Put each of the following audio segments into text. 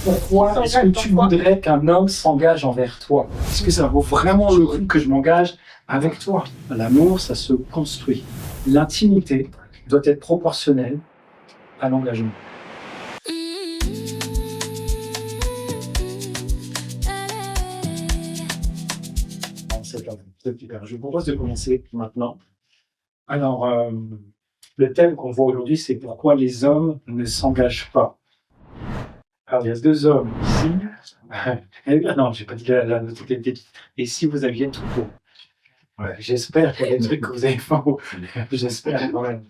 Pourquoi est-ce que tu voudrais qu'un homme s'engage envers toi? Est-ce que ça vaut vraiment le coup que je m'engage avec toi? L'amour, ça se construit. L'intimité doit être proportionnelle à l'engagement. C'est super. Je vous propose de commencer maintenant. Alors, le thème qu'on voit aujourd'hui, c'est pourquoi les hommes ne s'engagent pas. Alors, il y a deux hommes ici. Non, j'ai pas dit la totalité. Et si vous aviez tout faux? Ouais, j'espère qu'il y a des trucs que vous avez faux. J'espère quand même.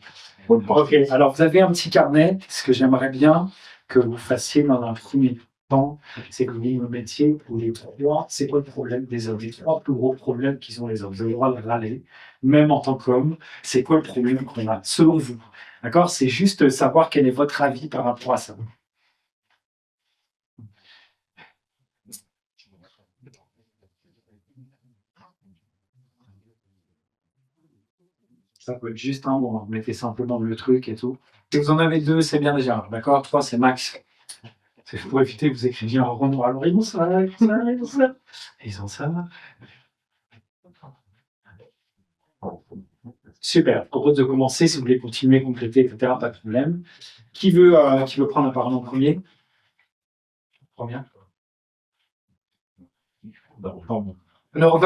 Ok, alors vous avez un petit carnet. Ce que j'aimerais bien que vous fassiez dans un premier temps, c'est que vous me mettiez pour les trois, c'est quoi le problème des hommes? Les trois plus gros problèmes qu'ils ont les hommes. Vous avez le droit de râler, même en tant qu'homme. C'est quoi le problème qu'on a, selon vous? D'accord? C'est juste savoir quel est votre avis par rapport à ça. Ça peut être juste un mot, vous mettez simplement le truc et tout. Si vous en avez deux, c'est bien déjà. D'accord? Trois, c'est max. C'est pour éviter que vous écriviez en rond. Alors, ils ont ça, ils ont ça, ils ont ça. Ils ont ça. Super. Je propose de commencer. Si vous voulez continuer, compléter, etc., pas de problème. Qui veut prendre la parole en premier? Première. Alors,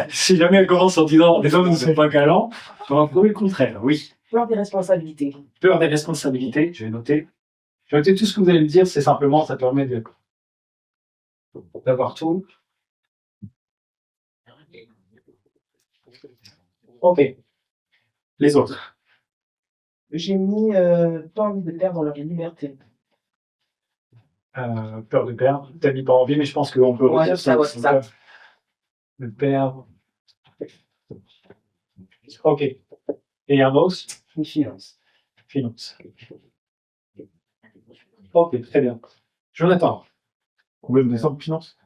si jamais elle commence en disant les hommes ne sont pas galants, on va prouver le contraire. Oui. Peur des responsabilités. Peur des responsabilités, je vais noter. Je vais noter tout ce que vous allez me dire, c'est simplement, ça permet d'avoir tout. Ok. Les autres. J'ai mis pas envie de perdre leur liberté. Peur de perdre. T'as mis pas envie, mais je pense qu'on peut redire ça. De perdre. Ok. Et un autre? Finance. Finance. Ok, très bien. Jonathan. Problème des hommes finance?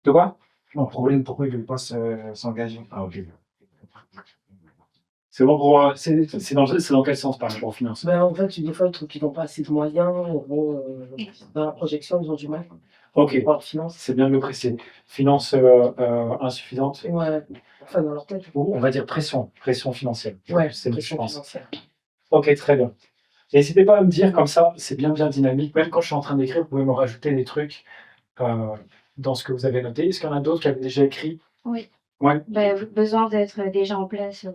De quoi? Non, problème, pourquoi ils ne veulent pas s'engager? Ah, ok. C'est bon pour. C'est dans quel sens par rapport aux finances? Ben, en fait, des fois, ils trouvent qu'ils n'ont pas assez de moyens. Dans la projection, ils ont du mal. Ok. Finance. C'est bien de le préciser. Finances insuffisantes. Ouais. Enfin, dans leur tête. On va dire pression financière. Ouais, c'est mieux, je pression pense. financière. Ok, très bien. N'hésitez pas à me dire comme ça, c'est bien dynamique. Même quand je suis en train d'écrire, vous pouvez me rajouter des trucs dans ce que vous avez noté. Est-ce qu'il y en a d'autres qui avaient déjà écrit? Oui. Ouais. Ben, besoin d'être déjà en place.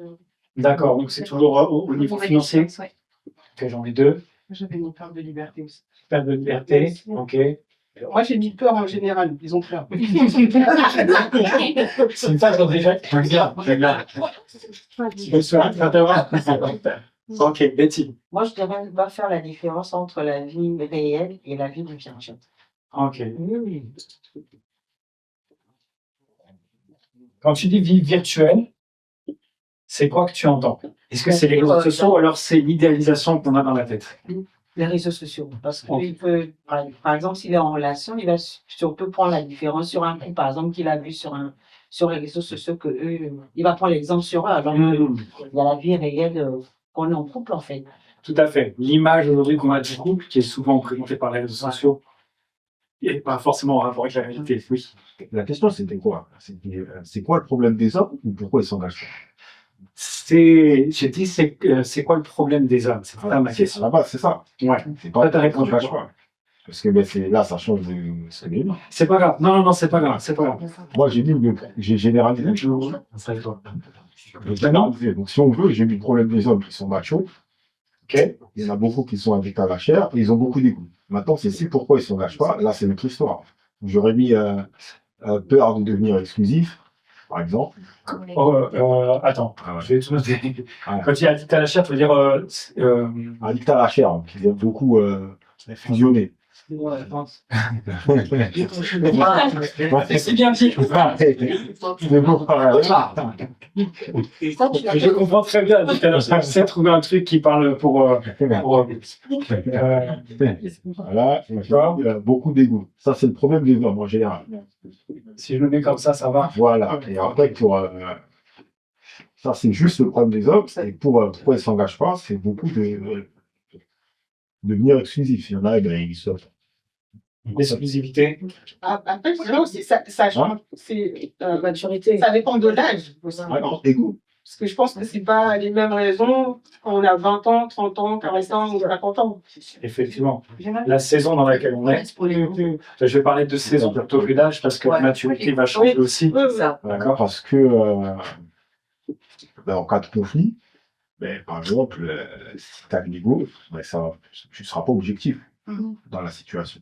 D'accord, donc c'est toujours au niveau financier. Ouais. Ok, j'en ai deux. J'avais mis peur de liberté aussi. Perte de liberté, ok. Moi, j'ai mis peur en général. Ils ont peur. C'est une phase déjà. Je regarde. Ok, Betty. Moi, je devrais pas faire la différence entre la vie réelle et la vie virtuelle. Ok. Quand tu dis vie virtuelle, c'est quoi que tu entends? Est-ce que c'est les réseaux sociaux ou alors c'est l'idéalisation qu'on a dans la tête? Les réseaux sociaux. Parce que il peut, par exemple, s'il est en relation, il va surtout prendre la différence sur un coup, par exemple, qu'il a vu sur les réseaux sociaux que eux, il va prendre l'exemple sur eux, alors qu'il y a la vie réelle qu'on est en couple, en fait. Tout à fait. L'image aujourd'hui qu'on a du couple, qui est souvent présentée par les réseaux sociaux, n'est pas forcément en rapport avec la réalité. Oui. La question, c'était quoi? C'est quoi le problème des hommes ou pourquoi ils s'engagent pas? J'ai dit, c'est quoi le problème des hommes? C'est ça ma question. À la base, c'est ça. Ouais. C'est pas ta réponse. s'engagent pas. Parce que là, ça change de ce que j'ai dit. C'est pas grave. Non, c'est pas grave. C'est pas grave. Moi, j'ai généralisé. Donc, si on veut, j'ai mis le problème des hommes qui sont machos. Ok. Il y en a beaucoup qui sont addicts à la chair et ils ont beaucoup d'égout. Maintenant, c'est pourquoi ils s'engagent pas. Là, c'est notre histoire. J'aurais mis peur de devenir exclusif, par exemple. Attends, je vais tout noter. Quand tu es addict à la chair, tu veux dire... Addict à la chair, qui aime beaucoup fusionner. Ouais, je pense. C'est bien dit. C'est bon, Je comprends très bien. Je sais trouver un truc qui parle pour voilà, il y a beaucoup d'égout. Ça, c'est le problème des hommes en général. Si je le mets comme ça va. Voilà. Et après, ça, c'est juste le problème des hommes. Et pourquoi ils ne s'engagent pas, c'est beaucoup de devenir exclusif. Il y en a, ils sortent. L'exclusivité. Après, je dirais aussi, ça change. Maturité. Ça dépend de l'âge aussi. Ouais, non, égo. Parce que je pense que c'est pas les mêmes raisons quand on a 20 ans, 30 ans, 40 ans ou 50 ans. Effectivement. La saison dans laquelle on est. Je vais parler de saison plutôt que d'âge parce que la maturité va changer aussi. Oui, Ça. D'accord. Parce que, en cas de conflit, par exemple, si tu as une ego, tu ne seras pas objectif dans la situation.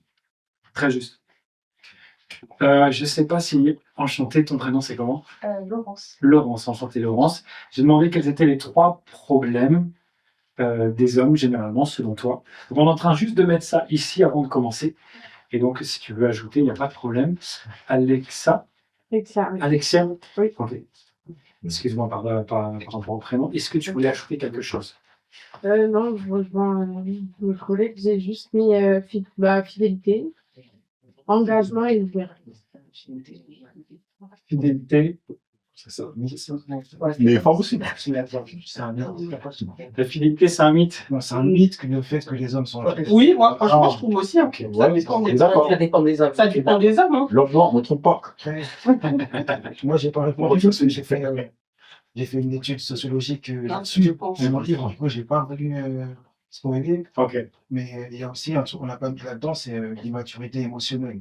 Très juste. Je ne sais pas si enchanté, ton prénom c'est comment? Laurence. Laurence, enchanté Laurence. J'ai demandé quels étaient les 3 problèmes des hommes généralement selon toi. Donc, on est en train juste de mettre ça ici avant de commencer. Et donc si tu veux ajouter, il n'y a pas de problème. Alexia. Oui. Ok. Excuse-moi par rapport au prénom. Est-ce que tu voulais ajouter quelque chose? Non, je rejoins mes collègues. J'ai juste mis fidélité, engagement et libération. Fidélité. C'est ça. Les femmes aussi. La fidélité, c'est un mythe. Non, c'est un mythe que le fait que les hommes sont là. Oui, moi, franchement, je trouve aussi. Hein. Ouais, d'accord. Ça dépend des hommes. Ça dépend des hommes. Hein. L'homme noir ne me trompe pas. Moi, j'ai pas répondu parce que j'ai fait une étude sociologique là-dessus. je pense. Mais mon livre, moi, j'ai pas voulu spoiler. Ok. Mais il y a aussi un truc qu'on n'a pas mis là-dedans, c'est l'immaturité émotionnelle.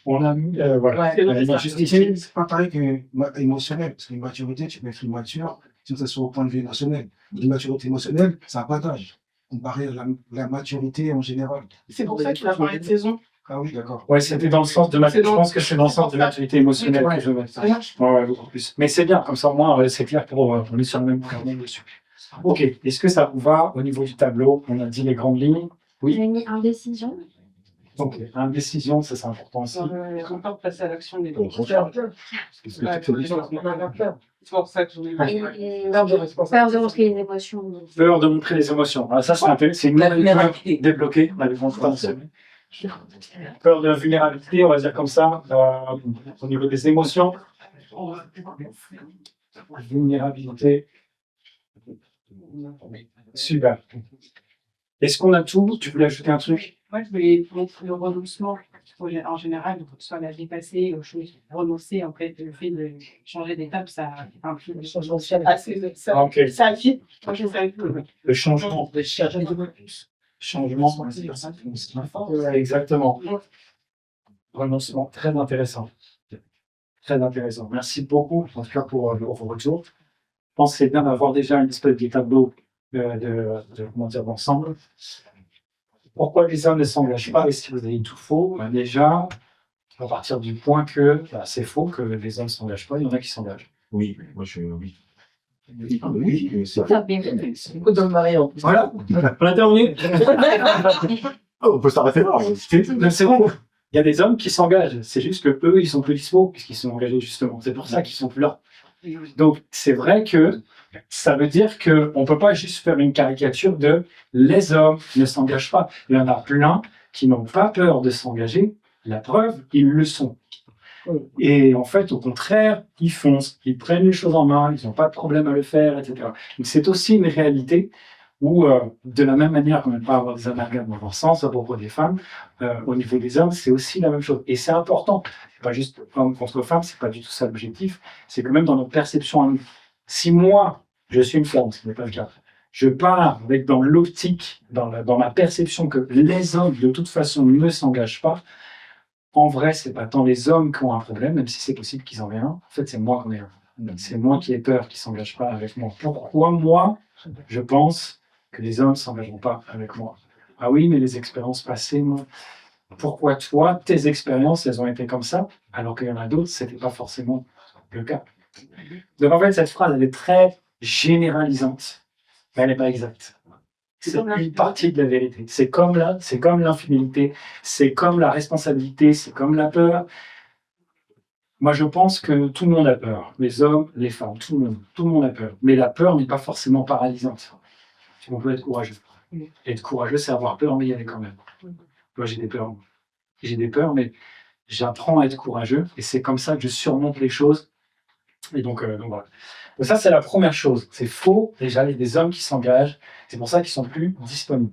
On a mis, voilà. Ouais, On a mis juste ici. C'est pas pareil que émotionnel, parce que l'immaturité, tu peux être immature, si ça soit au point de vue émotionnel. L'immaturité émotionnelle, ça n'a pas d'âge. Comparé à la maturité en général. C'est pour ça qu'il a parlé de saison. Ah oui, d'accord. Ouais, c'était dans le sens de je pense que c'est dans le sens de maturité émotionnelle que je veux mettre ça. Ouais, beaucoup plus. Mais c'est bien, comme ça au moins c'est clair pour on est sur le même carnet dessus. Ok, est-ce que ça vous va au niveau du tableau? On a dit les grandes lignes. Oui. J'ai mis indécision. Ok, indécision, ça c'est important aussi. On peut passer à l'action des On deux. recherche. C'est pour ça que j'en ai mis. Et Peur de responsabilité. peur de montrer les émotions. Peur de montrer les émotions. Alors ça c'est intéressant, c'est une La nouvelle peur vulnérabilité. débloquée. On avait compris dans le sommet. Peur de la vulnérabilité, on va dire comme ça, au niveau des émotions. Vulnérabilité. Super. Est-ce qu'on a tout? Tu voulais ajouter un truc? Moi, je voulais mettre le renoncement. En général, que ce soit la vie passée, aux choses, renoncer, en fait, le fait de changer d'étape, ça implique des changements. Ah, c'est ça. Ah, ok. Ça vite. Moi, je sais. Le changement. Changement. Exactement. Renoncement. Très intéressant. Très intéressant. Merci beaucoup, en tout cas, pour vos retours. Je pense que c'est bien d'avoir déjà une espèce de tableau comment dire, d'ensemble. Pourquoi les hommes ne s'engagent pas? Et si vous avez tout faux, déjà, on va partir du point que c'est faux, que les hommes ne s'engagent pas, il y en a qui s'engagent. Oui, moi je suis oui. Oui, c'est Ça bien. C'est beaucoup de mariants. Voilà, on a terminé. on peut s'arrêter là. C'est bon. Il y a des hommes qui s'engagent. C'est juste que eux, ils sont plus dispo puisqu'ils sont engagés justement. C'est pour ça qu'ils sont plus là. Donc c'est vrai que ça veut dire que on peut pas juste faire une caricature de les hommes ne s'engagent pas. Il y en a plein qui n'ont pas peur de s'engager. La preuve, ils le sont. Et en fait, au contraire, ils foncent, ils prennent les choses en main, ils n'ont pas de problème à le faire, etc. Donc c'est aussi une réalité où, de la même manière qu'on n'aime pas avoir des amalgames dans leur sens à propos des femmes, au niveau des hommes, c'est aussi la même chose. Et c'est important. C'est pas juste homme contre femme, c'est pas du tout ça l'objectif. C'est que même dans notre perception à nous, si moi, je suis une femme, ce qui n'est pas le cas, je pars avec dans l'optique, dans ma perception que les hommes, de toute façon, ne s'engagent pas, en vrai, c'est pas tant les hommes qui ont un problème, même si c'est possible qu'ils en aient un. En fait, c'est moi qui en ai un. C'est moi qui ai peur qu'ils ne s'engagent pas avec moi. Pourquoi moi, je pense que les hommes ne s'engageront pas avec moi? Ah oui, mais les expériences passées, moi. Pourquoi toi, tes expériences, elles ont été comme ça, alors qu'il y en a d'autres, ce n'était pas forcément le cas. Donc en fait, cette phrase, elle est très généralisante, mais elle n'est pas exacte. C'est une partie de la vérité. C'est comme l'infidélité, c'est comme la responsabilité, c'est comme la peur. Moi, je pense que tout le monde a peur. Les hommes, les femmes, tout le monde a peur. Mais la peur n'est pas forcément paralysante. On peut être courageux. Être courageux, c'est avoir peur, mais y aller quand même. Moi, j'ai des peurs. J'ai des peurs, mais j'apprends à être courageux. Et c'est comme ça que je surmonte les choses. Et donc voilà. Donc ça, c'est la première chose. C'est faux. Déjà, il y a des hommes qui s'engagent. C'est pour ça qu'ils sont plus disponibles.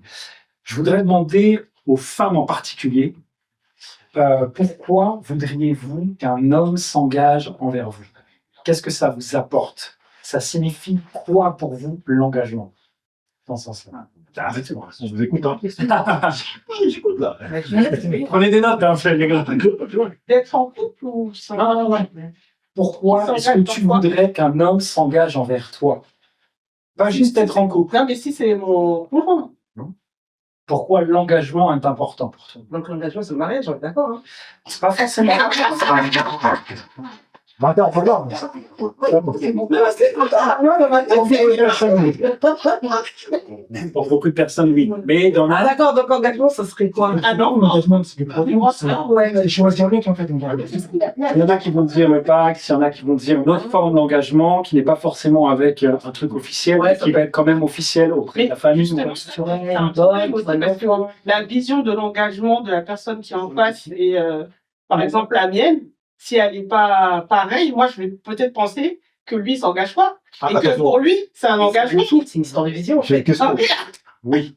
Je voudrais demander aux femmes en particulier Pourquoi voudriez-vous qu'un homme s'engage envers vous? Qu'est-ce que ça vous apporte? Ça signifie quoi pour vous l'engagement? Dans ce sens-là. Arrêtez-moi. On vous écoute, hein. J'écoute là. Prenez des notes, hein, les gars. D'être en couple ou sans... Non. Pourquoi est-ce que tu voudrais qu'un homme s'engage envers toi? Pas juste être en couple. Non, mais si c'est mon courant. Pourquoi l'engagement est important pour toi? Donc l'engagement, c'est le mariage, on est d'accord. Hein. C'est pas forcément. Attends, regarde. Pour beaucoup de personnes, oui. Mais dans Ah la... d'accord, donc engagement, ça serait quoi? Ah non, L'engagement, c'est du produit. ouais. C'est choisir l'autre, en fait. Il y en a qui vont dire le pacte, il y en a qui vont dire une autre forme d'engagement qui n'est pas forcément avec un truc officiel, Ouais, mais qui va être quand même officiel auprès de la famille. La vision de l'engagement de la personne qui est en face et par exemple la mienne, si elle n'est pas pareille, moi je vais peut-être penser que lui s'engage pas et que pour lui c'est un engagement. C'est une histoire de vision. J'ai une question. Oui.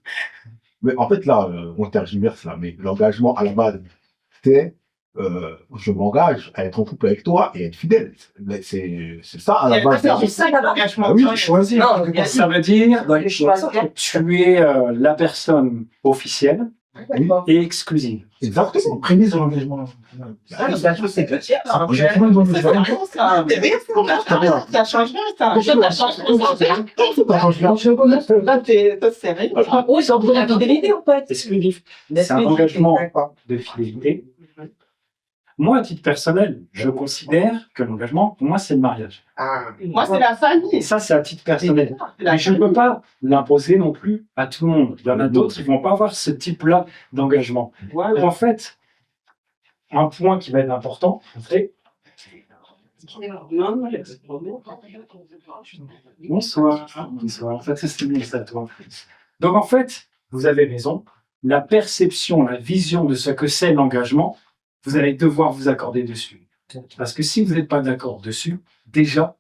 Mais en fait, là, on tergiverse là, mais l'engagement à la base, c'est je m'engage à être en couple avec toi et être fidèle. Mais c'est ça à la base. C'est ça l'engagement. Ah oui, Choisir. Ça veut dire que tu es la personne officielle et exclusive. Exactement. C'est le prémisse de l'engagement. L'engagement c'est que L'engagement doit nous faire. ça change rien, ça. Là, t'es sérieux. Oui, c'est un peu la fidélité, en fait. Exclusif. C'est un engagement de fidélité. Moi, à titre personnel, je considère que l'engagement, pour moi, c'est le mariage. Moi, c'est la Et famille. ça, c'est à titre personnel. La Mais je ne peux pas l'imposer non plus à tout le monde. Il y en a d'autres qui ne vont pas avoir ce type-là d'engagement. En fait, un point qui va être important, c'est... Bonsoir. Bonsoir. En fait, c'est bien ça, toi. Donc, en fait, vous avez raison. La perception, la vision de ce que c'est l'engagement, vous allez devoir vous accorder dessus. Parce que si vous n'êtes pas d'accord dessus, déjà,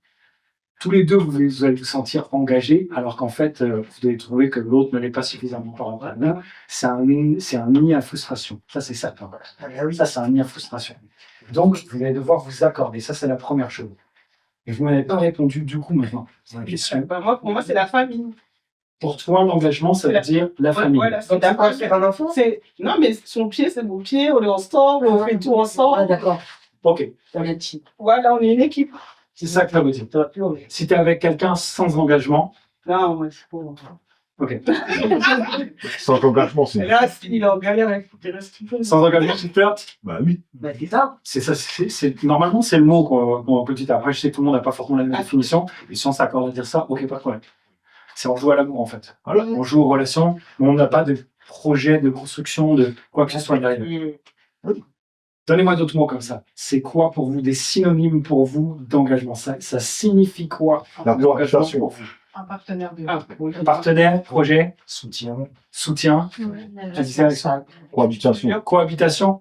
tous les deux, vous allez vous sentir engagés, alors qu'en fait, vous allez trouver que l'autre ne l'est pas suffisamment par rapport à vous. C'est un nid à frustration. Ça, c'est ça. Ça, c'est un nid à frustration. Donc, vous allez devoir vous accorder. Ça, c'est la première chose. Et vous ne m'avez pas répondu du coup maintenant. C'est la question. Pour moi, c'est la famille. Pour toi, l'engagement, ça veut dire la famille. Voilà, c'est d'accord. C'est un enfant. Non, mais son pied, c'est mon pied. On est ensemble, on fait tout ensemble. Ah, d'accord. Ok. On est petit. Voilà, on est une équipe. C'est ça que ça veut dire. Si tu es avec quelqu'un sans engagement, Non, ouais, c'est pour... ok. Sans engagement, Et c'est. là, il est en galère avec les restes. Sans engagement, tu te perds. Bah oui. Bah, c'est ça. C'est ça, normalement, c'est le mot qu'on peut dire. Après, je sais que tout le monde n'a pas forcément la même définition. Et si on s'accorde à dire ça, ok, pas de problème. C'est on joue à l'amour, en fait. Voilà. On joue aux relations, mais on n'a pas de projet de construction, de quoi que ce soit derrière. Donnez-moi d'autres mots comme ça. C'est quoi pour vous des synonymes pour vous d'engagement? Ça signifie quoi La l'engagement cohabitation. pour vous? Un partenaire de... Partenaire, projet, Soutien. soutien, je disais avec ça. Cohabitation. Cohabitation.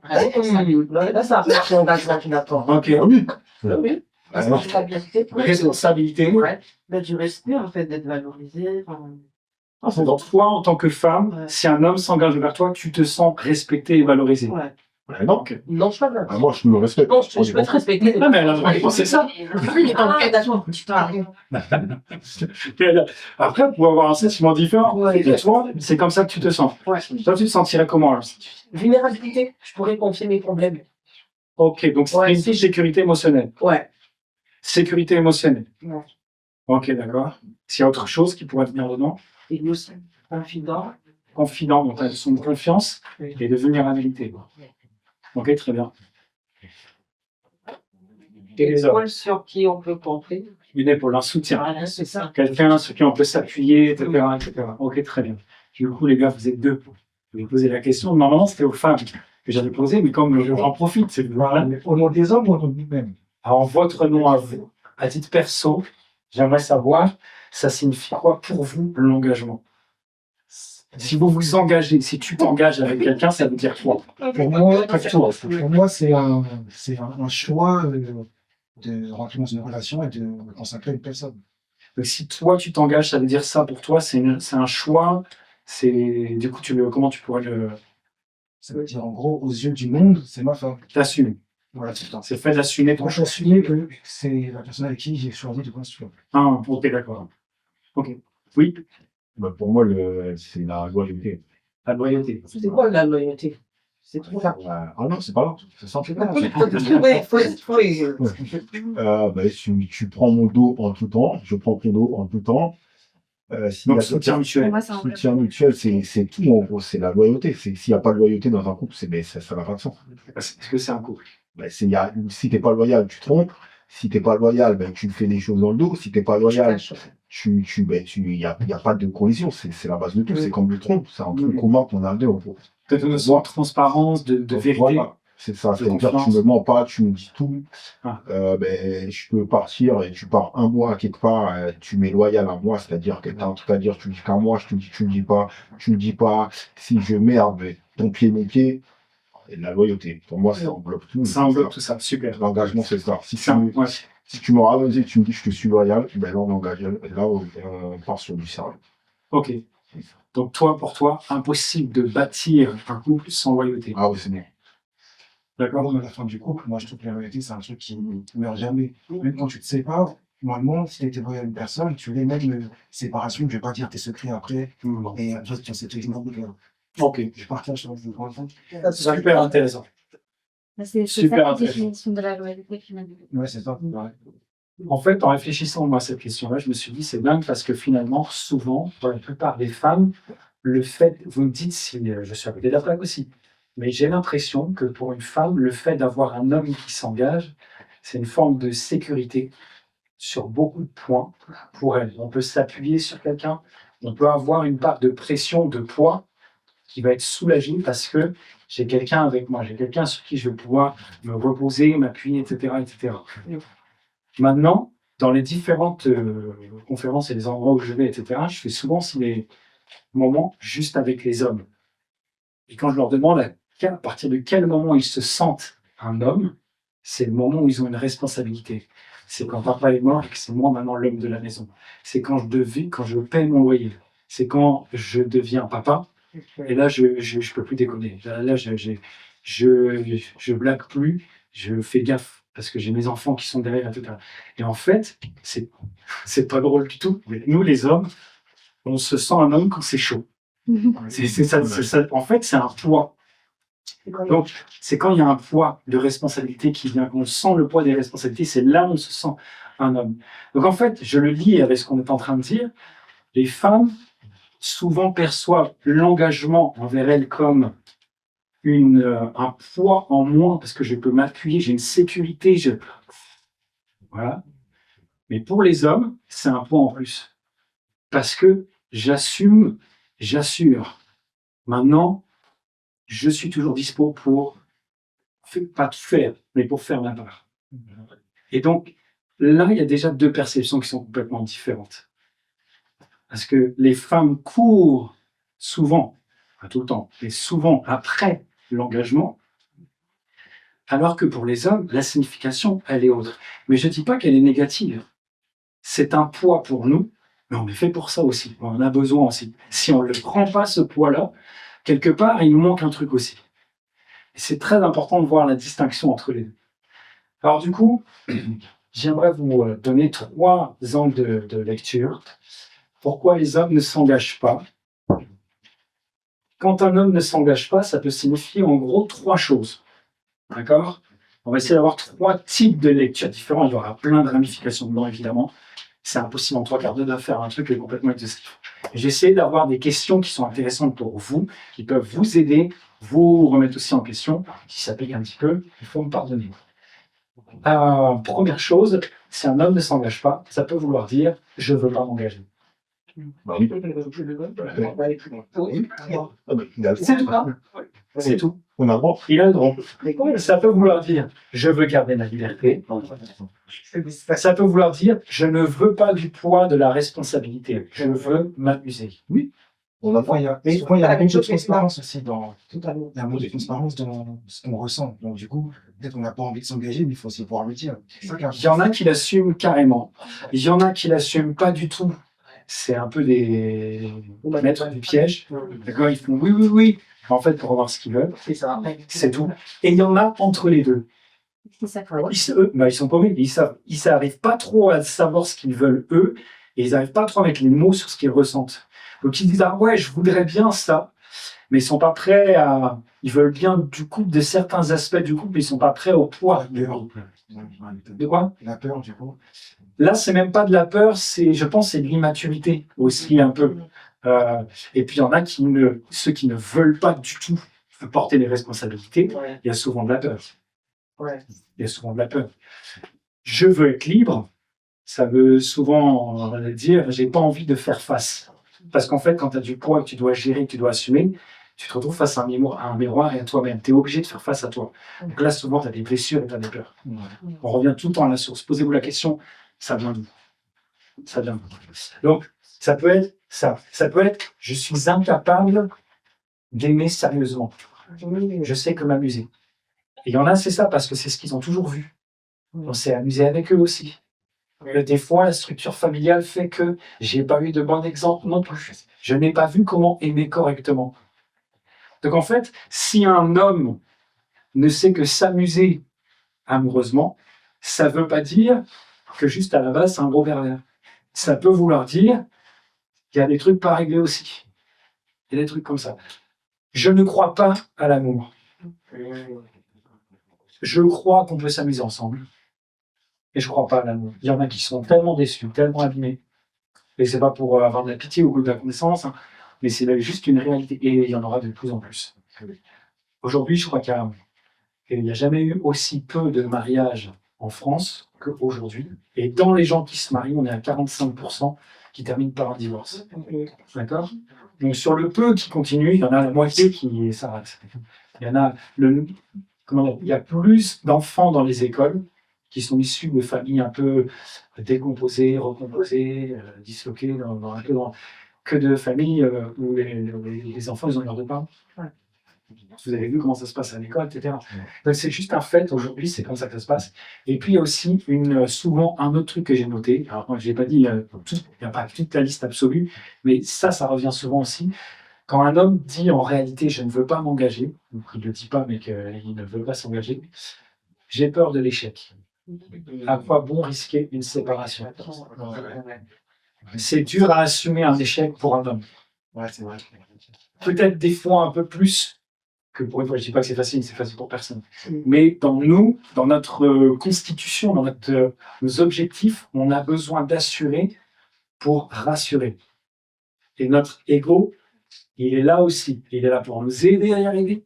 Là, ça marche l'engagement qui n'attend. Ok. Ah oui. Oui. Ah non. Responsabilité. Responsabilité. Ouais. Du respect, en fait, d'être valorisé. Ah, c'est Donc toi, en tant que femme, si un homme s'engage vers toi, tu te sens respecté et valorisé. Ouais. Bah non. Ok. Non, je sais pas. Ah, moi, je me respecte. Non, je peux te respecter. Non, mais elle a vraiment pensé ça. Oui, mais engagement. Après, on peut avoir un sentiment différent. Ouais. Et toi, c'est comme ça que tu te sens. Ouais. Toi, tu te sentirais comment alors? Vulnérabilité. Je pourrais confier mes problèmes. Ok, donc c'est Ouais, une sécurité émotionnelle. Ouais. Sécurité émotionnelle. Ouais. Ok, d'accord. S'il y a autre chose qui pourrait venir dedans, Et aussi, confident. confident, donc son de confiance et de vulnérabilité. Ok, très bien. Et les hommes, Sur qui on peut compter. une épaule, un soutien. Voilà, c'est ça. Quelqu'un sur qui on peut s'appuyer, etc., etc. Ok, très bien. Du coup, les gars, vous êtes deux. Je vais vous poser la question. Normalement, c'était aux femmes que j'avais posé, mais comme j'en profite, c'est voilà. Au nom des hommes ou au nom de nous-mêmes? Alors, votre nom à vous, à titre perso, j'aimerais savoir, ça signifie quoi pour vous l'engagement? Si vous vous engagez, si tu t'engages avec quelqu'un, ça veut dire quoi? Pour moi, c'est un choix de rentrer dans une relation et de consacrer une personne. Donc, si toi tu t'engages, ça veut dire ça pour toi, c'est un choix. C'est du coup, comment tu pourrais le Ça veut dire, en gros, aux yeux du monde, c'est ma femme. T'assumes. Voilà, c'est ça. C'est fait d'assumer ton Moi, je choix. suis que c'est la personne avec qui j'ai choisi de construire. Ah, ok, d'accord. Ok. Oui, Bah, pour moi, c'est la loyauté. la loyauté. C'est quoi la loyauté? C'est trop ça. Ah non, c'est pas là. C'est ça. Oui, faut. Tu prends mon dos en tout temps, je prends ton dos en tout temps. S'il y Donc, a soutien Pour mutuel. moi, c'est un soutien mutuel, c'est tout en gros, c'est la loyauté. S'il n'y a pas de loyauté dans un couple, ça n'a pas de sens. Est-ce que c'est un couple? Si t'es pas loyal, tu te trompes. Si t'es pas loyal, ben, tu fais des choses dans le dos. Si t'es pas loyal, il y a pas de collision. C'est la base de tout. C'est comme le trompe. C'est un truc commun qu'on a deux, en gros. De notion de transparence, de vérité. Voilà. C'est ça. C'est-à-dire, tu confiance. me mens pas, tu me dis tout. Ah. Je peux partir et tu pars un mois quelque part, tu m'es loyal à moi, c'est-à-dire que t'as un truc à dire, tu dis qu'à moi, je te dis, tu me dis pas, si je merde, mais ton pied, mon pied, et la loyauté. Pour moi, ça englobe tout. Ça englobe tout ça. Super. L'engagement, c'est ça. Si Ça, ouais. tu me ramènes et que tu me dis que je te suis loyal, ben là, on est engagé. Et là, on part sur du sérieux. Ok. Donc, pour toi, impossible de bâtir un couple sans loyauté. Ah oui, c'est bon. D'accord? Moi, à la fin du couple, moi, je trouve que la loyauté, c'est un truc qui ne meurt jamais. Même quand tu te sépares, normalement, si tu étais loyal à une personne, tu l'es même séparation, je vais pas dire tes secrets après. Et après, tu as cette Ok. je partage sur le grand temps. Super intéressant. C'est Super ça la intéressant. définition de la loyauté finalement. Ouais, c'est ça. Ouais. En fait, en réfléchissant moi à cette question-là, je me suis dit c'est dingue parce que finalement, souvent, pour la plupart des femmes, le fait, vous me dites si je suis à côté de la plaque aussi, mais j'ai l'impression que pour une femme, le fait d'avoir un homme qui s'engage, c'est une forme de sécurité sur beaucoup de points pour elle. On peut s'appuyer sur quelqu'un, on peut avoir une part de pression, de poids qui va être soulagée parce que j'ai quelqu'un avec moi, j'ai quelqu'un sur qui je vais pouvoir me reposer, m'appuyer, etc., etc. Maintenant, dans les différentes conférences et les endroits où je vais, etc., je fais souvent des moments juste avec les hommes. Et quand je leur demande à partir de quel moment ils se sentent un homme, c'est le moment où ils ont une responsabilité. C'est quand papa est mort et que c'est moi maintenant l'homme de la maison. C'est quand je paie mon loyer. C'est quand je deviens papa. Et là, je peux plus déconner. Là, je blague plus. Je fais gaffe parce que j'ai mes enfants qui sont derrière, etc. Et en fait, c'est pas drôle du tout. Mais nous, les hommes, on se sent un homme quand c'est chaud. C'est ça. En fait, c'est un poids. Donc, c'est quand il y a un poids de responsabilité qui vient, qu'on sent le poids des responsabilités, c'est là où on se sent un homme. Donc, en fait, je le lis avec ce qu'on est en train de dire. Les femmes, souvent, perçoivent l'engagement envers elles comme un poids en moins, parce que je peux m'appuyer, j'ai une sécurité, voilà. Mais pour les hommes, c'est un poids en plus. Parce que j'assure. Maintenant, je suis toujours dispo pour, pas tout faire, mais pour faire ma part. Et donc, là, il y a déjà deux perceptions qui sont complètement différentes. Parce que les femmes courent souvent, pas tout le temps, mais souvent après l'engagement, alors que pour les hommes, la signification, elle est autre. Mais je ne dis pas qu'elle est négative. C'est un poids pour nous, mais on est fait pour ça aussi. On en a besoin aussi. Si on ne le prend pas, ce poids-là, quelque part, il nous manque un truc aussi. Et c'est très important de voir la distinction entre les deux. Alors du coup, j'aimerais vous donner 3 angles de lecture. Pourquoi les hommes ne s'engagent pas? Quand un homme ne s'engage pas, ça peut signifier en gros 3 choses. D'accord? On va essayer d'avoir 3 types de lecture différents. Il y aura plein de ramifications dedans, évidemment. C'est impossible en 3 quarts d'heure de faire un truc complètement exhaustif. J'essaie d'avoir des questions qui sont intéressantes pour vous, qui peuvent vous aider, vous remettre aussi en question. Si ça pique un petit peu, il faut me pardonner. Première chose, si un homme ne s'engage pas, ça peut vouloir dire « je ne veux pas m'engager ». Bah oui. C'est tout, hein? C'est tout. On a le droit. Il a le droit. Ça peut vouloir dire « je veux garder ma liberté ». Ça peut vouloir dire « je ne veux pas du poids de la responsabilité, je veux m'amuser ». On a le droit. Il y a un peu de transparence aussi dans. Totalement. Il y a un peu de transparence dans ce qu'on ressent. Donc, du coup, peut-être qu'on n'a pas envie de s'engager, mais il faut aussi pouvoir le dire. Il y en a qui l'assument carrément. Il y en a qui l'assument pas du tout. C'est un peu des maîtres du piège. D'accord, ils font oui, en fait, pour voir ce qu'ils veulent. C'est ça. C'est tout. Et il y en a entre les deux. C'est ça. Ils sont paumés. Ils n'arrivent pas trop à savoir ce qu'ils veulent, eux. Et ils n'arrivent pas trop à mettre les mots sur ce qu'ils ressentent. Donc, ils disent, ah ouais, je voudrais bien ça. Mais ils sont pas prêts à... Ils veulent bien du couple, de certains aspects du couple, mais ils sont pas prêts au poids. De quoi? La peur, du coup. Là, c'est même pas de la peur, je pense, c'est de l'immaturité aussi un peu. Et puis il y en a ceux qui ne veulent pas du tout porter les responsabilités. Ouais. Il y a souvent de la peur. Ouais. Il y a souvent de la peur. Je veux être libre. Ça veut souvent dire, j'ai pas envie de faire face. Parce qu'en fait, quand tu as du poids que tu dois gérer, que tu dois assumer, tu te retrouves face à un miroir et à toi-même. Tu es obligé de faire face à toi. Donc là, souvent, tu as des blessures et tu as des peurs. On revient tout le temps à la source. Posez-vous la question, ça vient d'où? Ça vient d'où? Donc, ça peut être ça. Ça peut être, je suis incapable d'aimer sérieusement. Je sais que m'amuser. Et il y en a, c'est ça, parce que c'est ce qu'ils ont toujours vu. On s'est amusé avec eux aussi. Des fois, la structure familiale fait que j'ai pas eu de bon exemple non plus. Je n'ai pas vu comment aimer correctement. Donc en fait, si un homme ne sait que s'amuser amoureusement, ça veut pas dire que juste à la base, c'est un gros pervers. Ça peut vouloir dire qu'il y a des trucs pas réglés aussi. Il y a des trucs comme ça. Je ne crois pas à l'amour. Je crois qu'on peut s'amuser ensemble. Et je crois pas à l'amour. Il y en a qui sont tellement déçus, tellement abîmés. Et c'est pas pour avoir de la pitié ou de la connaissance, hein, mais c'est juste une réalité. Et il y en aura de plus en plus. Aujourd'hui, je crois qu'il n'y a jamais eu aussi peu de mariages en France qu'aujourd'hui. Et dans les gens qui se marient, on est à 45% qui terminent par un divorce. D'accord? Donc sur le peu qui continue, il y en a la moitié qui s'arrête. Il y en a il y a plus d'enfants dans les écoles qui sont issus de familles un peu décomposées, recomposées, disloquées, que de familles où les enfants, ils ont l'air de parents. Vous avez vu comment ça se passe à l'école, etc. Donc c'est juste un fait, aujourd'hui, c'est comme ça que ça se passe. Et puis il y a aussi souvent un autre truc que j'ai noté, alors moi je n'ai pas dit, il n'y a pas toute la liste absolue, mais ça revient souvent aussi. Quand un homme dit en réalité je ne veux pas m'engager, donc il ne le dit pas mais qu'il ne veut pas s'engager, j'ai peur de l'échec. À quoi bon risquer une séparation? C'est dur à assumer un échec pour un homme. Ouais, c'est vrai. Peut-être des fois un peu plus que pour une fois. Je ne dis pas que c'est facile pour personne. Mais dans notre constitution, dans nos objectifs, on a besoin d'assurer pour rassurer. Et notre ego, il est là aussi. Il est là pour nous aider à y arriver.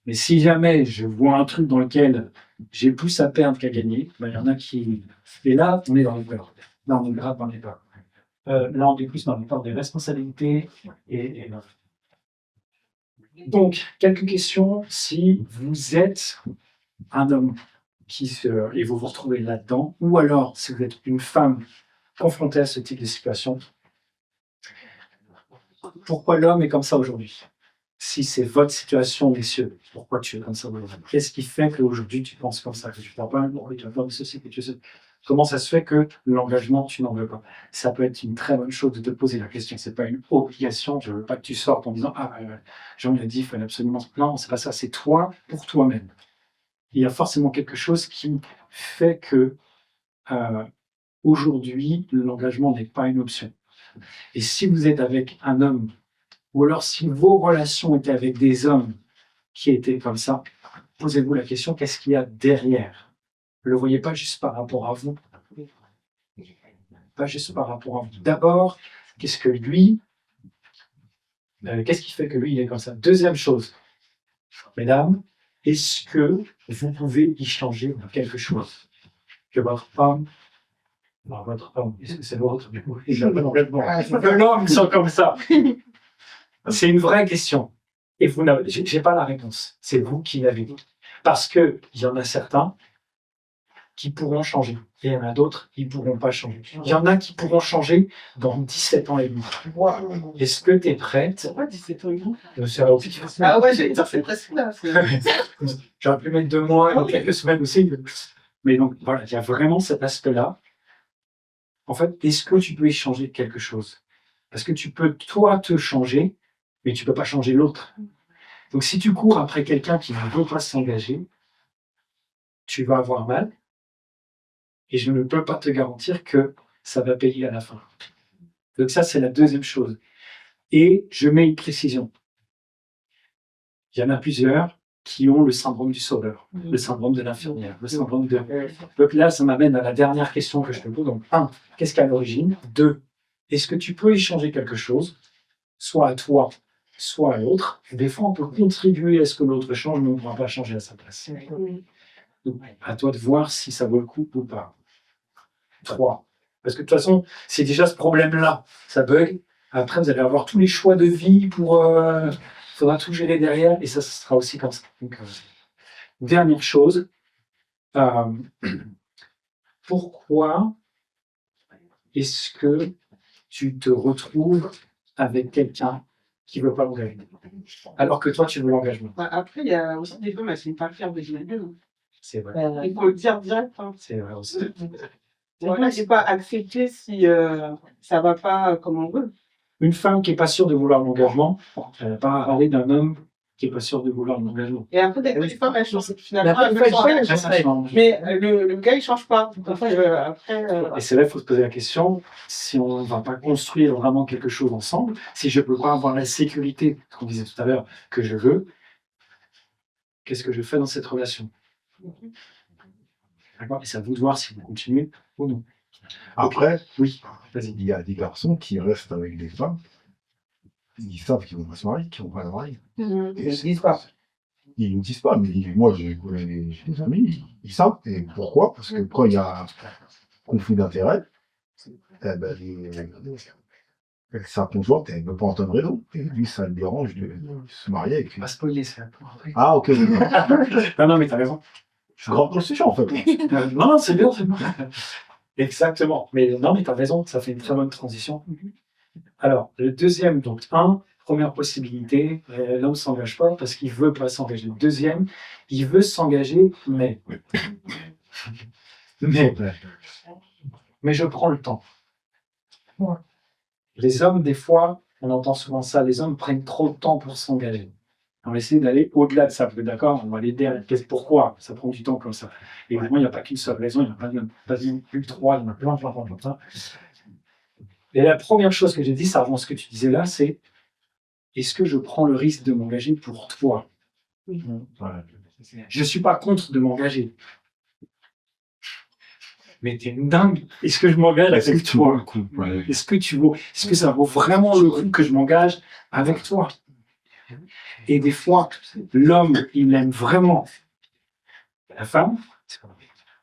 Mais si jamais je vois un truc dans lequel j'ai plus à perdre qu'à gagner, ben, il y en a qui... Et là, on est dans les peurs. Là, on est grave dans les peurs. Là, on est plus dans les peurs des responsabilités et donc, quelques questions. Si vous êtes un homme et vous vous retrouvez là-dedans, ou alors si vous êtes une femme confrontée à ce type de situation, pourquoi l'homme est comme ça aujourd'hui? Si c'est votre situation, messieurs, pourquoi tu es comme ça aujourd'hui? Qu'est-ce qui fait qu'aujourd'hui tu penses comme ça, que tu t'en parles, que tu vas faire de ceci, que tu sais? Comment ça se fait que l'engagement, tu n'en veux pas? Ça peut être une très bonne chose de te poser la question. C'est pas une obligation. Je veux pas que tu sortes en disant Jean l'a dit, il faut absolument. Non, c'est pas ça. C'est toi pour toi-même. Il y a forcément quelque chose qui fait que aujourd'hui l'engagement n'est pas une option. Et si vous êtes avec un homme, ou alors si vos relations étaient avec des hommes qui étaient comme ça, posez-vous la question, qu'est-ce qu'il y a derrière? Ne le voyez pas juste par rapport à vous. Pas juste par rapport à vous. D'abord, qu'est-ce qui fait que lui, il est comme ça? Deuxième chose, mesdames, est-ce que vous pouvez y changer quelque chose? Que votre femme, est-ce que c'est l'autre du coup? Que l'homme soit comme ça. C'est une vraie question. Et j'ai pas la réponse. C'est vous qui l'avez. Parce que il y en a certains qui pourront changer. Et il y en a d'autres qui ne pourront pas changer. Il y en a qui pourront changer dans 17 ans et demi. Wow. Est-ce que tu es prête? C'est pas 17 ans et demi. Ah ouais, j'allais dire, c'est presque là. J'aurais pu mettre 2 mois et quelques semaines aussi. Mais donc, voilà, il y a vraiment cet aspect-là. En fait, est-ce que tu peux y changer quelque chose? Parce que tu peux, toi, te changer, mais tu ne peux pas changer l'autre. Donc, si tu cours après quelqu'un qui ne veut pas s'engager, tu vas avoir mal. Et je ne peux pas te garantir que ça va payer à la fin. Donc ça, c'est la deuxième chose. Et je mets une précision. Il y en a plusieurs qui ont le syndrome du sauveur, le syndrome de l'infirmière, le syndrome de... Donc là, ça m'amène à la dernière question que je te pose. Donc, 1, qu'est-ce qu'il y a à l'origine? 2, est-ce que tu peux échanger quelque chose, soit à toi, soit à l'autre? Des fois, on peut contribuer à ce que l'autre change, mais on ne pourra pas changer à sa place. Donc, à toi de voir si ça vaut le coup ou pas. 3. Parce que de toute façon, c'est déjà ce problème-là, ça bug. Après, vous allez avoir tous les choix de vie pour... Il faudra tout gérer derrière, et ça sera aussi comme ça. Donc, dernière chose, pourquoi est-ce que tu te retrouves avec quelqu'un qui ne veut pas l'engager, alors que toi, tu veux l'engagement? Bah, après, il y a aussi des femmes, elles ne sont pas faire de gueule. C'est vrai. Il faut le dire direct. Hein. C'est vrai aussi. Voilà, c'est pas accepter si ça va pas comme on veut. Une femme qui n'est pas sûre de vouloir l'engagement, elle n'a pas à parler d'un homme qui n'est pas sûr de vouloir l'engagement. Et après, des femmes, elles changent. Finalement, Après, elles il faut changent. changer. Ça change. Mais le gars, il change pas. Après, Et c'est là qu'il faut se poser la question, si on ne va pas construire vraiment quelque chose ensemble, si je ne peux pas avoir la sécurité, ce qu'on disait tout à l'heure, que je veux, qu'est-ce que je fais dans cette relation? D'accord? Et c'est à vous de voir si vous continuez ou non. Après, Oui, vas-y. il y a des garçons qui restent avec des femmes. Ils savent qu'ils vont pas se marier, qu'ils vont pas la marier. ils ne disent pas. Ils ne disent pas, mais moi, j'ai des amis, ils savent. Et pourquoi? Parce que quand il y a conflit d'intérêts, eh ben, sa conjointe, elle ne veut pas entendre raison. Et lui, ça le dérange de se marier avec une. Pas spoiler, c'est Ah, ok. Non, mais t'as raison. Je suis grand dans le sujet, en fait. Non, c'est bien, c'est bien. Exactement. Mais non, mais t'as raison, ça fait une très bonne transition. Alors, le deuxième, donc, première possibilité, l'homme ne s'engage pas parce qu'il ne veut pas s'engager. Le deuxième, il veut s'engager, mais je prends le temps. Les hommes, des fois, on entend souvent ça, les hommes prennent trop de temps pour s'engager. On essaie d'aller au-delà de ça. Vous êtes d'accord? On va aller derrière. Pourquoi ça prend du temps comme ça? Évidemment, il n'y a pas qu'une seule raison, il n'y en a pas plus que 3, il y en a plein comme ça. Et la première chose que j'ai dit, ça rejoint ce que tu disais là, c'est est-ce que je prends le risque de m'engager pour toi? Je ne suis pas contre de m'engager. Mais t'es une dingue. Est-ce que je m'engage avec toi? Est-ce que ça vaut vraiment le coup que je m'engage avec toi? Et des fois, l'homme, il aime vraiment la femme,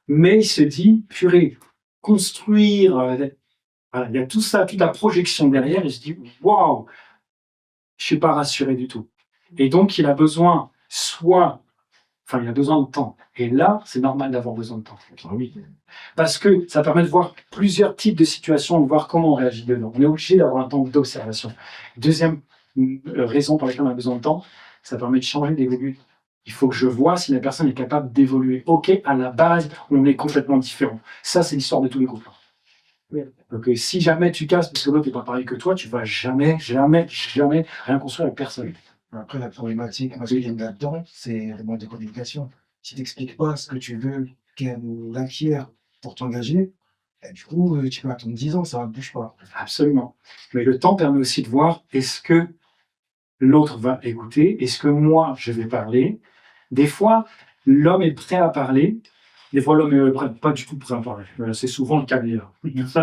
mais il se dit, purée, construire, voilà, il y a tout ça, toute la projection derrière, il se dit, waouh, je suis pas rassuré du tout. Et donc, il a besoin, il a besoin de temps. Et là, c'est normal d'avoir besoin de temps. Parce que ça permet de voir plusieurs types de situations, de voir comment on réagit dedans. On est obligé d'avoir un temps d'observation. Deuxième raison pour laquelle on a besoin de temps, ça permet de changer, d'évoluer. Il faut que je vois si la personne est capable d'évoluer. Ok, à la base, on est complètement différents. Ça, c'est l'histoire de tous les groupes. Donc, si jamais tu casses parce que l'autre n'est pas pareil que toi, tu vas jamais rien construire avec personne. Après, la problématique masculine là-dedans, c'est le manque de communication. Si tu n'expliques pas ce que tu veux qu'elle acquiert pour t'engager, du coup, tu peux attendre 10 ans, ça ne bouge pas. Absolument. Mais le temps permet aussi de voir est-ce que l'autre va écouter, est-ce que moi, je vais parler. Des fois, l'homme est prêt à parler. Des fois, l'homme n'est pas du tout prêt à parler. C'est souvent le cas d'ailleurs.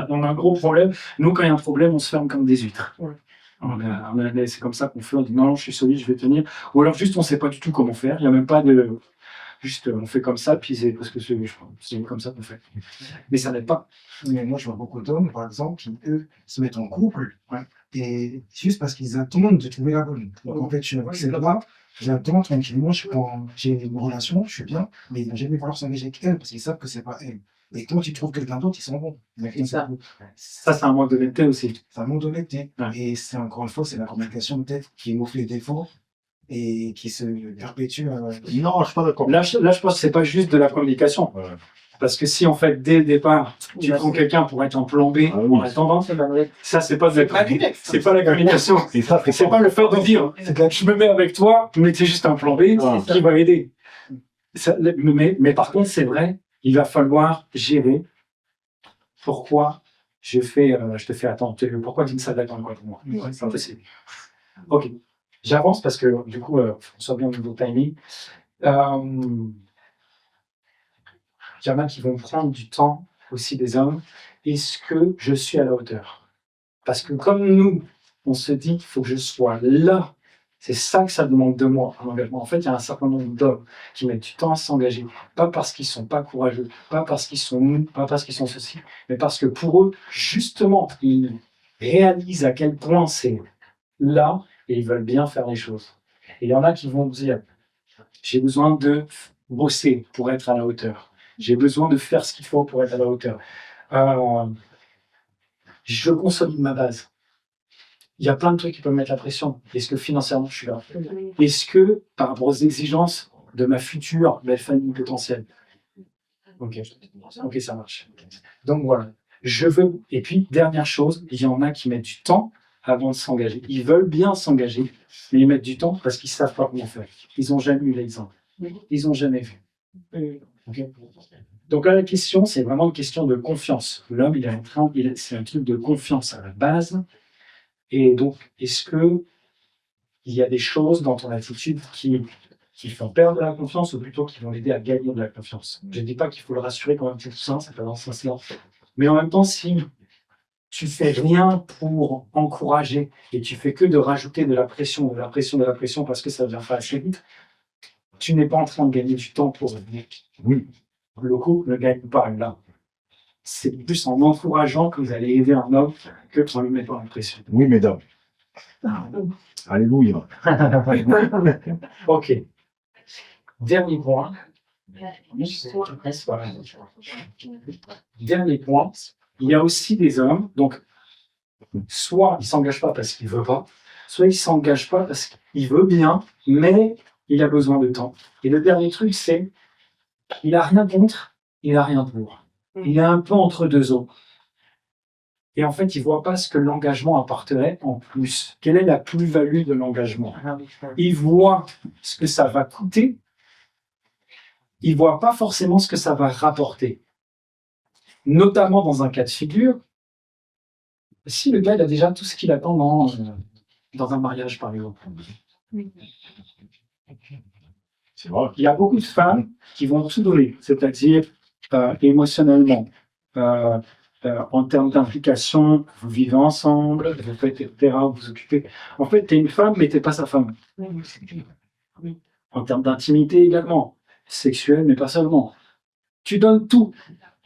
On a un gros problème. Nous, quand il y a un problème, on se ferme comme des huîtres. C'est comme ça qu'on fait. On dit non, je suis solide, je vais tenir. Ou alors juste, on ne sait pas du tout comment faire. Il n'y a même pas de... Juste, on fait comme ça, puis c'est parce que c'est comme ça qu'on fait. Mais ça n'aide pas. Mais moi, je vois beaucoup d'hommes, par exemple, qui, eux, se mettent en couple, et juste parce qu'ils attendent de trouver la bonne. Donc, en fait, je suis avec celle-là, j'attends tranquillement, j'ai une relation, je suis bien, mais ils vont jamais vouloir s'engager avec elle, parce qu'ils savent que c'est pas elle. Et quand ils trouvent quelqu'un d'autre, ils s'en vont. Ça, c'est un manque d'honnêteté aussi. C'est un manque d'honnêteté. Ouais. Et c'est encore une fois, c'est la communication peut-être qui nous fait les défauts et qui se perpétue. Non, je suis pas d'accord. Là, je pense que c'est pas juste de la communication. Ouais. Parce que si, en fait, dès le départ, tu prends quelqu'un pour être un plan B, Ah oui. en attendant, ça, c'est pas de la communication. C'est pas la communication. Et ça, C'est pas le fait de dire, je me mets avec toi, mais c'est juste un plan B Ah. qui va aider. Mais par contre, c'est vrai, il va falloir gérer pourquoi je te fais attendre. Pourquoi tu me s'adaptes dans le coin pour moi? C'est impossible. Ok. J'avance parce que, du coup, on soit bien au niveau timing. Il y en a qui vont prendre du temps, aussi des hommes. Est-ce que je suis à la hauteur? Parce que comme nous, on se dit qu'il faut que je sois là. C'est ça que ça demande de moi, un engagement. En fait, il y a un certain nombre d'hommes qui mettent du temps à s'engager. Pas parce qu'ils sont pas courageux, pas parce qu'ils sont mous, pas parce qu'ils sont ceci, mais parce que pour eux, justement, ils réalisent à quel point c'est là et ils veulent bien faire les choses. Et il y en a qui vont dire, j'ai besoin de bosser pour être à la hauteur. J'ai besoin de faire ce qu'il faut pour être à la hauteur. Je consolide ma base. Il y a plein de trucs qui peuvent mettre la pression. Est-ce que financièrement, je suis là? Est-ce que, par rapport aux exigences de ma future belle famille potentielle? Ok, ça marche. Donc voilà. Je veux. Et puis, dernière chose, il y en a qui mettent du temps avant de s'engager. Ils veulent bien s'engager, mais ils mettent du temps parce qu'ils savent pas comment faire. Ils n'ont jamais eu l'exemple. Ils n'ont jamais vu. Okay. Donc là, la question, c'est vraiment une question de confiance. L'homme, c'est un truc de confiance à la base. Et donc, est-ce que il y a des choses dans ton attitude qui font perdre la confiance ou plutôt qui vont l'aider à gagner de la confiance? Je ne dis pas qu'il faut le rassurer quand même tout ça, c'est pas dans ce sens-là. Mais en même temps, si tu fais rien pour encourager et tu fais que de rajouter de la pression parce que ça ne vient pas assez vite, tu n'es pas en train de gagner du temps pour Oui. le coup ne gagne pas là. C'est plus en encourageant que vous allez aider un homme que en lui mettant la pression. Oui, mesdames. Alléluia. Ok. Dernier point. Dernier point. Il y a aussi des hommes, donc, soit il ne s'engage pas parce qu'il ne veut pas, soit il ne s'engage pas parce qu'il veut bien, mais il a besoin de temps. Et le dernier truc, c'est il n'a rien contre, il n'a rien pour. Il est un peu entre deux eaux. Et en fait, il ne voit pas ce que l'engagement apporterait en plus. Quelle est la plus-value de l'engagement? Il voit ce que ça va coûter. Il ne voit pas forcément ce que ça va rapporter. Notamment dans un cas de figure, si le gars il a déjà tout ce qu'il attend dans un mariage, par exemple. C'est vrai. Il y a beaucoup de femmes qui vont tout donner, c'est-à-dire émotionnellement, en termes d'implication, vous vivez ensemble, vous faites, etc., vous vous occupez. En fait, tu es une femme, mais tu n'es pas sa femme. En termes d'intimité également, sexuelle, mais pas seulement. Tu donnes tout.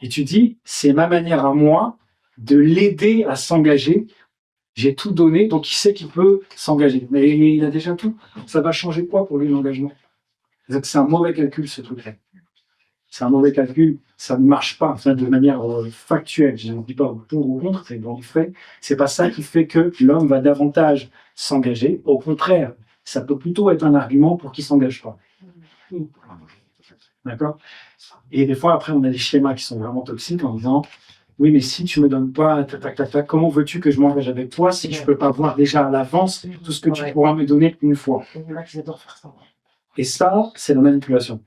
Et tu dis, c'est ma manière à moi de l'aider à s'engager. J'ai tout donné, donc il sait qu'il peut s'engager. Mais il a déjà tout. Ça va changer quoi pour lui, l'engagement? C'est un mauvais calcul, ce truc-là. C'est un mauvais calcul, ça ne marche pas de manière factuelle. Je ne dis pas pour ou contre, c'est dans les faits. C'est pas ça qui fait que l'homme va davantage s'engager. Au contraire, ça peut plutôt être un argument pour qu'il ne s'engage pas. D'accord? Et des fois, après, on a des schémas qui sont vraiment toxiques en disant oui, mais si tu ne me donnes pas, comment veux-tu que je m'engage avec toi si je ne peux pas voir déjà à l'avance tout ce que tu pourras me donner une fois? Et ça, c'est la manipulation.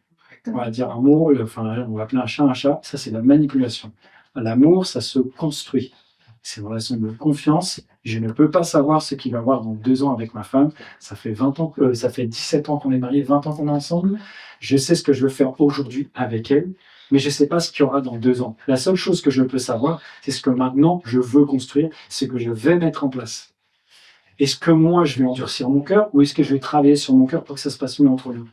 On va dire amour, on va appeler un chat, ça c'est la manipulation. L'amour, ça se construit. C'est une relation de confiance. Je ne peux pas savoir ce qu'il va y avoir dans 2 ans avec ma femme. Ça fait 17 ans qu'on est mariés, 20 ans qu'on est ensemble. Je sais ce que je veux faire aujourd'hui avec elle, mais je ne sais pas ce qu'il y aura dans 2 ans. La seule chose que je peux savoir, c'est ce que maintenant je veux construire, ce que je vais mettre en place. Est-ce que moi, je vais endurcir mon cœur ou est-ce que je vais travailler sur mon cœur pour que ça se passe mieux entre nous?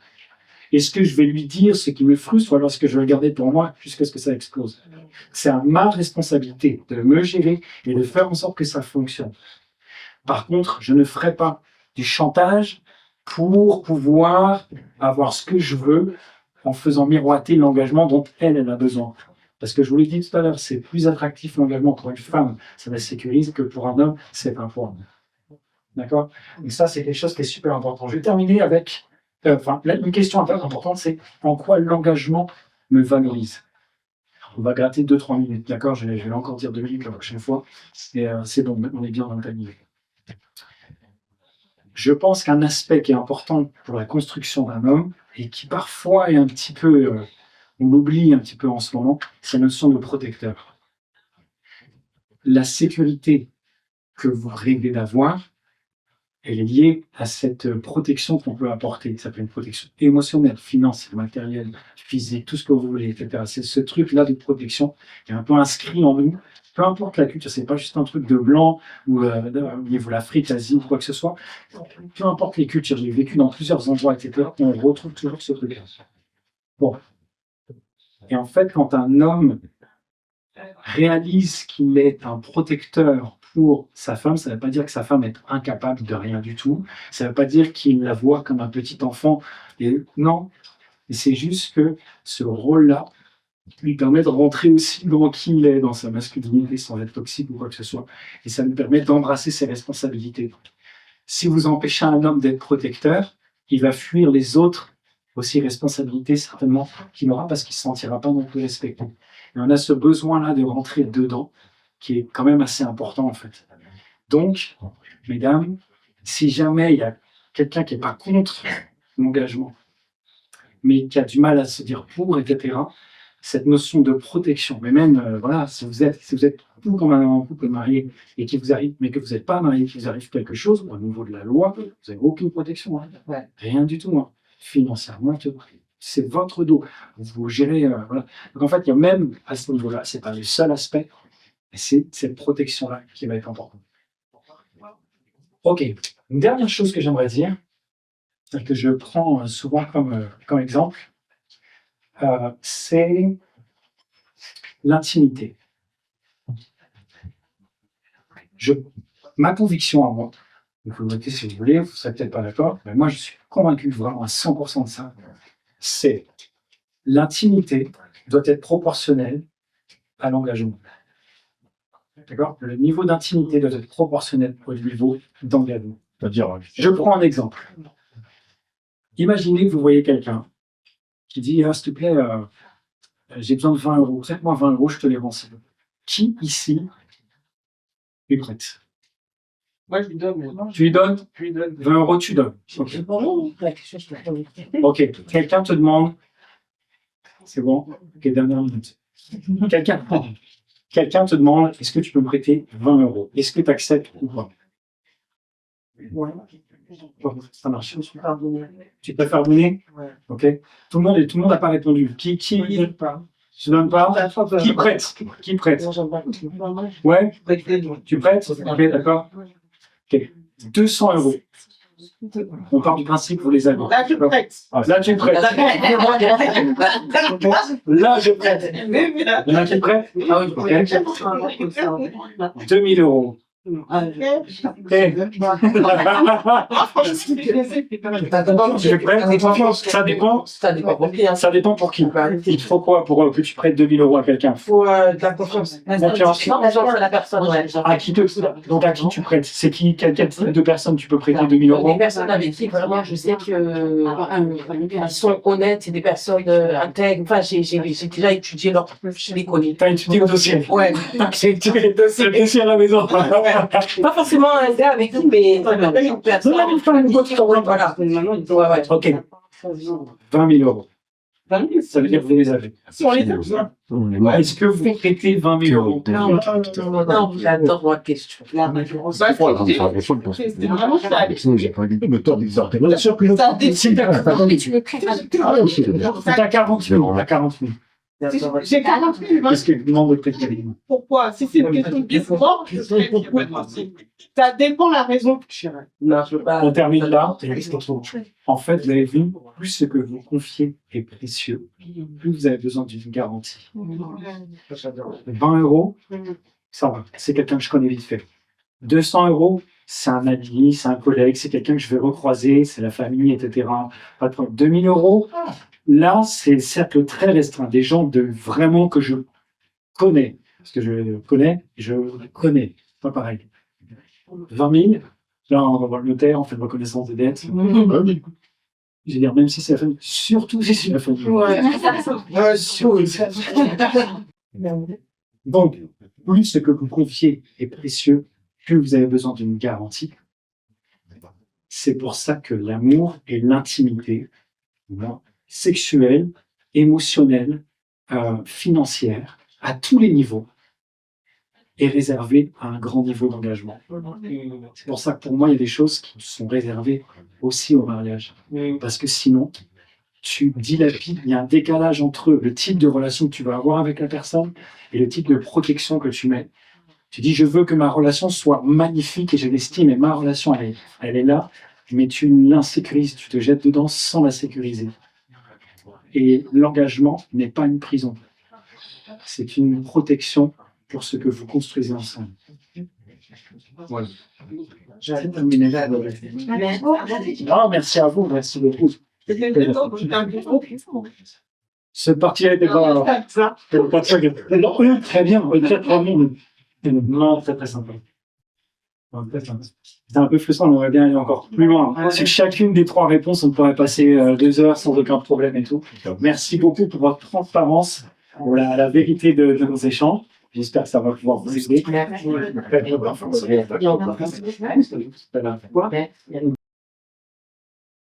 Est-ce que je vais lui dire ce qui me frustre ou alors est-ce que je vais le garder pour moi jusqu'à ce que ça explose? C'est à ma responsabilité de me gérer et de faire en sorte que ça fonctionne. Par contre, je ne ferai pas du chantage pour pouvoir avoir ce que je veux en faisant miroiter l'engagement dont elle a besoin. Parce que je vous l'ai dit tout à l'heure, c'est plus attractif l'engagement pour une femme, ça la sécurise, que pour un homme, c'est un poids. D'accord? Et ça, c'est quelque chose qui est super important. Je vais terminer avec une question importante, c'est en quoi l'engagement me valorise? On va gratter 2-3 minutes, d'accord? Je vais encore dire 2 minutes la prochaine fois. Et c'est bon, on est bien dans le timing. Je pense qu'un aspect qui est important pour la construction d'un homme, et qui parfois est un petit peu, on l'oublie un petit peu en ce moment, c'est la notion de protecteur. La sécurité que vous rêvez d'avoir, elle est liée à cette protection qu'on peut apporter. Ça peut être une protection émotionnelle, financière, matérielle, physique, tout ce que vous voulez, etc. C'est ce truc-là de protection qui est un peu inscrit en nous. Peu importe la culture, c'est pas juste un truc de blanc ou au niveau de l'Afrique, l'Asie ou quoi que ce soit. Peu importe les cultures, j'ai vécu dans plusieurs endroits, etc. On retrouve toujours ce truc-là. Bon. Et en fait, quand un homme réalise qu'il est un protecteur pour sa femme, ça ne veut pas dire que sa femme est incapable de rien du tout. Ça ne veut pas dire qu'il la voit comme un petit enfant. Et non, c'est juste que ce rôle-là lui permet de rentrer aussi dans qui il est, dans sa masculinité, sans être toxique ou quoi que ce soit. Et ça lui permet d'embrasser ses responsabilités. Si vous empêchez un homme d'être protecteur, il va fuir les autres aussi responsabilités certainement qu'il n'aura parce qu'il ne se sentira pas non plus respecté. Et on a ce besoin-là de rentrer dedans qui est quand même assez important en fait. Donc, mesdames, si jamais il y a quelqu'un qui n'est pas contre l'engagement, mais qui a du mal à se dire pour, etc., cette notion de protection, mais même, voilà, si vous êtes tout comme un couple marié et qui vous arrive, mais que vous n'êtes pas marié, qu'il vous arrive quelque chose, au niveau de la loi, vous n'avez aucune protection, hein. Ouais. Rien du tout, hein. Financièrement, c'est votre dos. Vous gérez, voilà. Donc en fait, il y a même à ce niveau-là, c'est pas le seul aspect, mais c'est cette protection-là qui va être importante. Ok, une dernière chose que j'aimerais dire, que je prends souvent comme exemple, c'est l'intimité. Ma conviction à moi, vous pouvez noter si vous voulez, vous ne serez peut-être pas d'accord, mais moi je suis convaincu vraiment à 100% de ça, c'est l'intimité doit être proportionnelle à l'engagement. D'accord? Le niveau d'intimité doit être proportionnel au niveau d'engagement. C'est-à-dire, Je prends un exemple. Imaginez que vous voyez quelqu'un qui dit ah, s'il te plaît, j'ai besoin de 20 euros. Prête-moi 20 euros, je te les rends. Qui ici est prête? Moi, je lui donne. Tu lui donnes 20 euros, tu donnes. Ok. Ok. Quelqu'un te demande. C'est bon? Ok, dernière minute. Quelqu'un te demande est-ce que tu peux me prêter 20 euros? Est-ce que tu acceptes ou pas? Ouais. Ça marche. Tu préfères donner? Ouais. Ok. Tout le monde n'a pas répondu. Qui donne pas? Tu donnes pas? Qui prête? Qui prête? Ouais. Tu prêtes? Ok, d'accord. Ok. 200 euros. On part du principe que vous les avez. Là, je prête. Là, tu prêtes. Là, je prête. Là, tu prêtes? Ah oui, ok. 2000 euros. Ça dépend. Ça dépend pour qui. Il faut quoi pour que tu prêtes 2000 euros à quelqu'un? Il faut de la confiance. Confiance. La personne, ouais. À qui donc à qui tu prêtes? C'est qui? Quel type de personne tu peux prêter 2000 euros? Des personnes avec qui vraiment je sais que elles sont honnêtes, c'est des personnes intègres. Enfin, j'ai déjà étudié leur je les connais. T'as étudié le dossier? Ouais. J'ai étudié le dossier à la maison. Pas forcément un gars avec qui, mais une personne. Voilà. Ouais. Ok. 20 000 euros. Ça veut dire que vous les avez. Est-ce que vous prêtez 20 000 euros? Non, j'adore votre question. le temps des ordres. Bien sûr que C'est à 40 000. À 40 000. J'ai 40 000. Qu'est-ce que demande de prêter? Pourquoi? Si c'est une question de business, je serais ça dépend la raison. Non, je veux pas. On termine là. En fait, vous avez vu, plus ce que vous confiez est précieux, plus vous avez besoin d'une garantie. 20 euros, ça va. C'est quelqu'un que je connais vite fait. 200 euros, c'est un ami, c'est un collègue, c'est quelqu'un que je vais recroiser, c'est la famille, etc. Pas de problème. 2000 euros, là, c'est le cercle très restreint. Des gens vraiment que je connais. Parce que je connais. C'est pas pareil. 20 000, là, on va voir le notaire, on fait une reconnaissance des dettes. Je veux dire, même si c'est la famille, surtout si c'est la famille. Ouais. Donc, plus ce que vous confiez est précieux, plus vous avez besoin d'une garantie. C'est pour ça que l'amour et l'intimité, sexuelle, émotionnelle, financière, à tous les niveaux, est réservé à un grand niveau d'engagement. C'est pour ça que pour moi, il y a des choses qui sont réservées aussi au mariage. Parce que sinon, tu dilapides, il y a un décalage entre le type de relation que tu vas avoir avec la personne et le type de protection que tu mets. Tu dis, je veux que ma relation soit magnifique et je l'estime et ma relation, elle est là, mais tu l'insécurises, tu te jettes dedans sans la sécuriser. Et l'engagement n'est pas une prison. C'est une protection pour ce que vous construisez ensemble. Voilà. C'est terminé. Non, merci à vous, merci beaucoup. Cette partie-là était pas... Très bien, très bien. Non, très sympa. C'était un peu frustrant, on aurait bien aller encore plus loin. Sur chacune des 3 réponses, on pourrait passer 2 heures sans aucun problème et tout. Merci beaucoup pour votre transparence, pour la vérité de nos échanges. J'espère que ça va pouvoir vous aider.